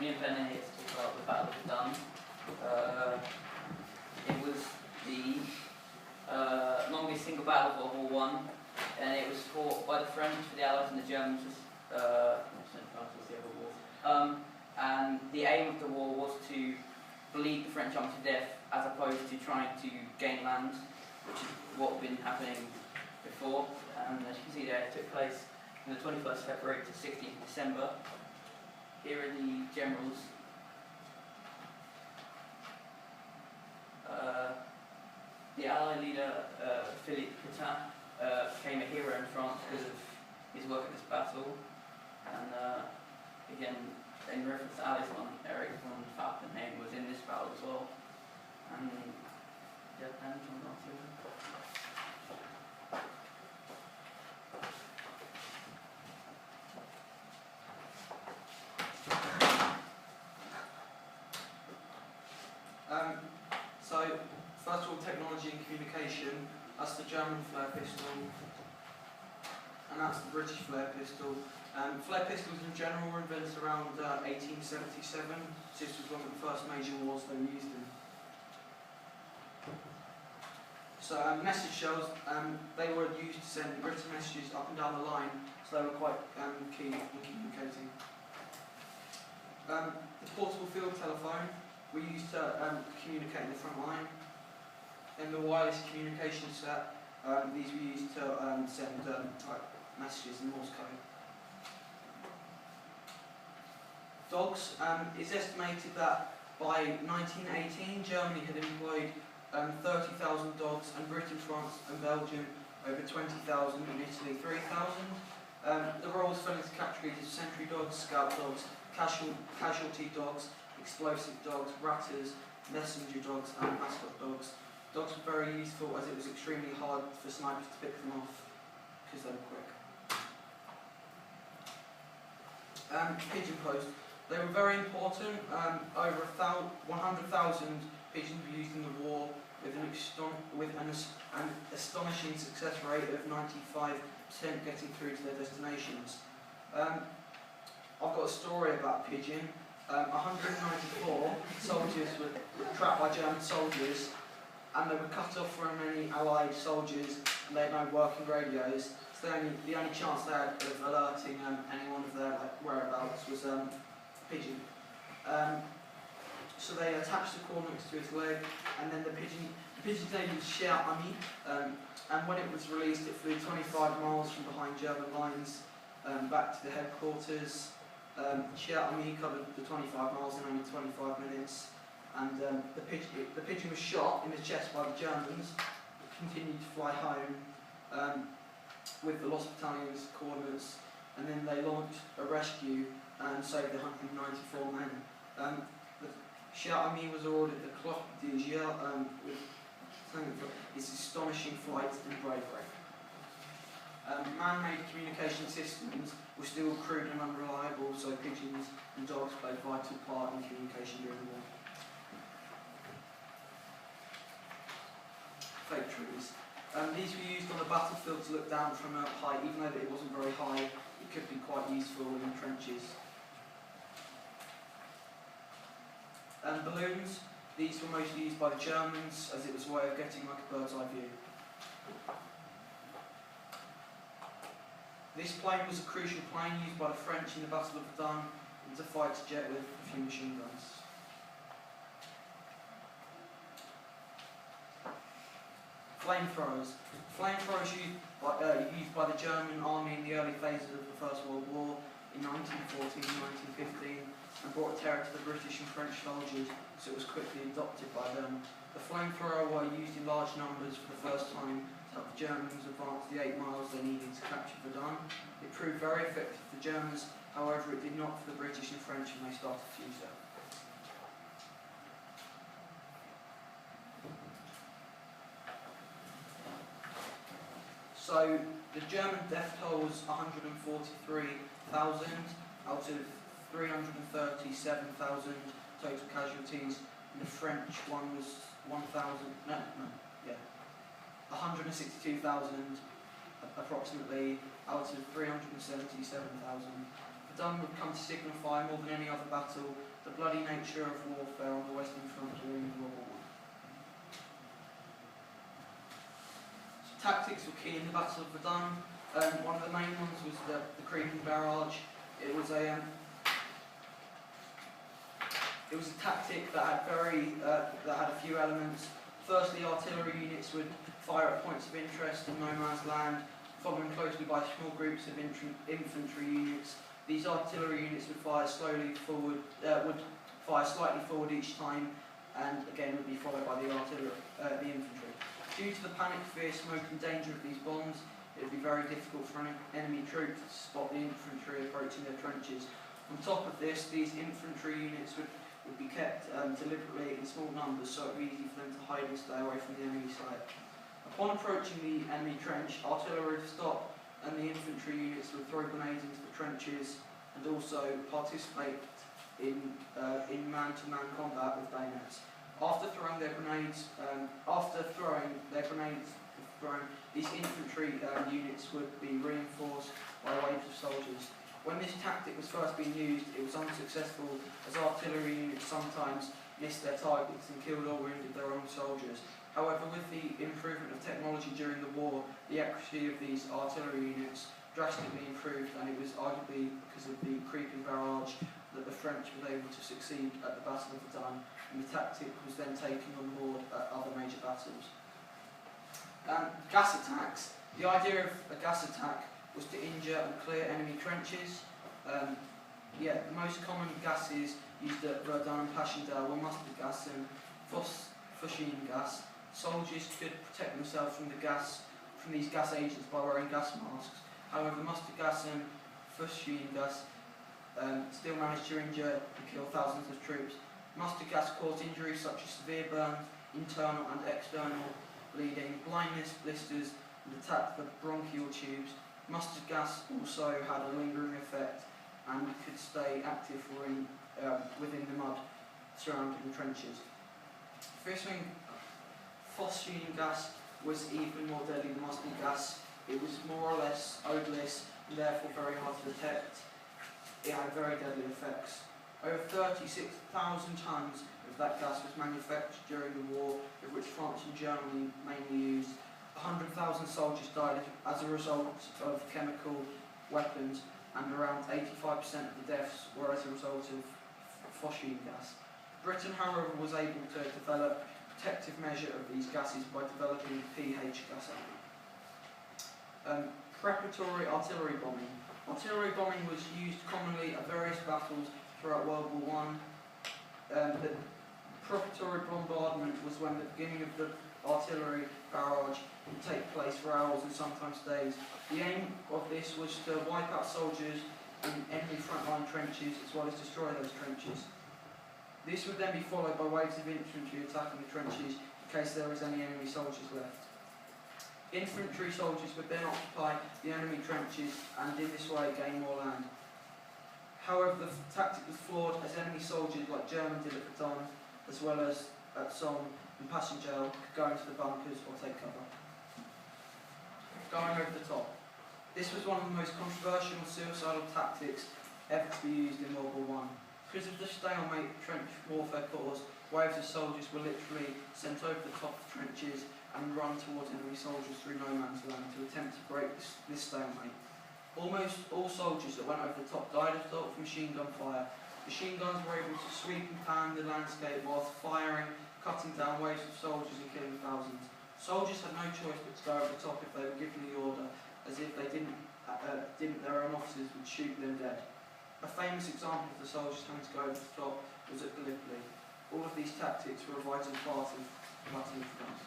me and Ben are here to talk about the Battle of Verdun. It was the longest single battle of World War I, and it was fought by the French for the Allies and the Germans. And the aim of the war was to bleed the French army to death, as opposed to trying to gain land, which is what had been happening before. And as you can see there, it took place from the 21st February to 16th December. Here are the generals. The Allied leader, Philippe Pétain, became a hero in France because of his work at this battle. And again, in reference to Ali's one, Eric von Falkenhayn was in this battle as well. And yeah, Ben, do you want to answer? So, first of all, technology and communication. That's the German flare pistol, and that's the British flare pistol. Flare pistols in general were invented around 1877. This was one of the first major wars they were used in. So, message shells, they were used to send written messages up and down the line, so they were quite key in communicating. The portable field telephone we used to communicate in the front line. And the wireless communication set, these were used to send messages in Morse code. Dogs, it's estimated that by 1918 Germany had employed 30,000 dogs, and Britain, France and Belgium over 20,000, and Italy 3,000. The roles fell into categories of sentry dogs, scout dogs, casualty dogs, explosive dogs, ratters, messenger dogs and mascot dogs. Dogs were very useful as it was extremely hard for snipers to pick them off because they were quick. Pigeon post. They were very important. Over 100,000 pigeons were used in the war with an astonishing success rate of 95% getting through to their destinations. I've got a story about a pigeon. 194 soldiers were trapped by German soldiers, and they were cut off from any Allied soldiers, and they had no working radios, so the only chance they had of alerting anyone of their whereabouts was a pigeon. So they attached the cornets to his leg, and then the pigeon's name was Cher Ami, and when it was released it flew 25 miles from behind German lines back to the headquarters. Cher Ami covered the 25 miles in only 25 minutes, and the pigeon was shot in the chest by the Germans, but continued to fly home with the lost battalion's coordinates, and then they launched a rescue and saved 194 men. Cher Ami was awarded the Cloche de Guerre with his astonishing flight and bravery. Man-made communication systems were still crude and unreliable, so pigeons and dogs played a vital part in communication during the war. Fake trees. These were used on the battlefield to look down from a height. Even though it wasn't very high, it could be quite useful in trenches. Balloons. These were mostly used by the Germans, as it was a way of getting like a bird's eye view. This plane was a crucial plane used by the French in the Battle of Verdun to fight a jet with a few machine guns. Flamethrowers. Flamethrowers used by the German army in the early phases of the First World War in 1914 and 1915, and brought terror to the British and French soldiers, so it was quickly adopted by them. The flamethrower were used in large numbers for the first time to help the Germans advance the 8 miles they needed to capture Verdun. It proved very effective for the Germans, however it did not for the British and French when they started to use it. So the German death toll was 143,000 out of 337,000 total casualties, and the French one was 162,000 approximately out of 377,000 Verdun would come to signify more than any other battle the bloody nature of warfare on the Western Front during World War I. So tactics were key in the Battle of Verdun. One of the main ones was the creeping barrage. It was a tactic that had a few elements. Firstly, artillery units would fire at points of interest in no man's land, following closely by small groups of infantry units. These artillery units would fire slightly forward each time, and again would be followed by the infantry. Due to the panic, fear, smoke and danger of these bombs, it would be very difficult for enemy troops to spot the infantry approaching their trenches. On top of this, these infantry units would be kept deliberately in small numbers, so it would be easy for them to hide and stay away from the enemy sight. Upon approaching the enemy trench, artillery would stop and the infantry units would throw grenades into the trenches and also participate in man-to-man combat with bayonets. After throwing their grenades, these infantry units would be reinforced by waves of soldiers. When this tactic was first being used, it was unsuccessful as artillery units sometimes missed their targets and killed or wounded their own soldiers. However, with the improvement of technology during the war, the accuracy of these artillery units drastically improved, and it was arguably because of the creeping barrage that the French were able to succeed at the Battle of Verdun, and the tactic was then taken on board at other major battles. Gas attacks. The idea of a gas attack was to injure and clear enemy trenches. The most common gases used at Verdun and Passchendaele were mustard gas and phosphine gas. Soldiers could protect themselves from these gas agents by wearing gas masks. However, mustard gas and phosphine gas still managed to injure and kill thousands of troops. Mustard gas caused injuries such as severe burns, internal and external bleeding, blindness, blisters, and attacked the bronchial tubes. Mustard gas also had a lingering effect and could stay active within the mud surrounding the trenches. Phosphine gas was even more deadly than mustard gas. It was more or less odorless and therefore very hard to detect. It had very deadly effects. Over 36,000 tonnes of that gas was manufactured during the war, of which France and Germany mainly used. 100,000 soldiers died as a result of chemical weapons, and around 85% of the deaths were as a result of phosphine gas. Britain, however, was able to develop a protective measure of these gases by developing pH gas armor. Preparatory artillery bombing. Artillery bombing was used commonly at various battles throughout World War I. The preparatory bombardment was when the beginning of the artillery barrage would take place for hours and sometimes days. The aim of this was to wipe out soldiers in enemy frontline trenches as well as destroy those trenches. This would then be followed by waves of infantry attacking the trenches in case there was any enemy soldiers left. Infantry soldiers would then occupy the enemy trenches and in this way gain more land. However, the tactic was flawed as enemy soldiers like Germans did at Verdun, as well as at Somme and Passchendaele, could go into the bunkers or take cover. Going over the top. This was one of the most controversial and suicidal tactics ever to be used in World War I. Because of the stalemate trench warfare caused, waves of soldiers were literally sent over the top of trenches and run towards enemy soldiers through no man's land to attempt to break this stalemate. Almost all soldiers that went over the top died as a result of machine gun fire. Machine guns were able to sweep and pan the landscape whilst firing, cutting down waves of soldiers and killing thousands. Soldiers had no choice but to go over the top if they were given the order, as if they didn't, their own officers would shoot them dead. A famous example of the soldiers having to go over the top was at Gallipoli. All of these tactics were a vital part of the Battle of France.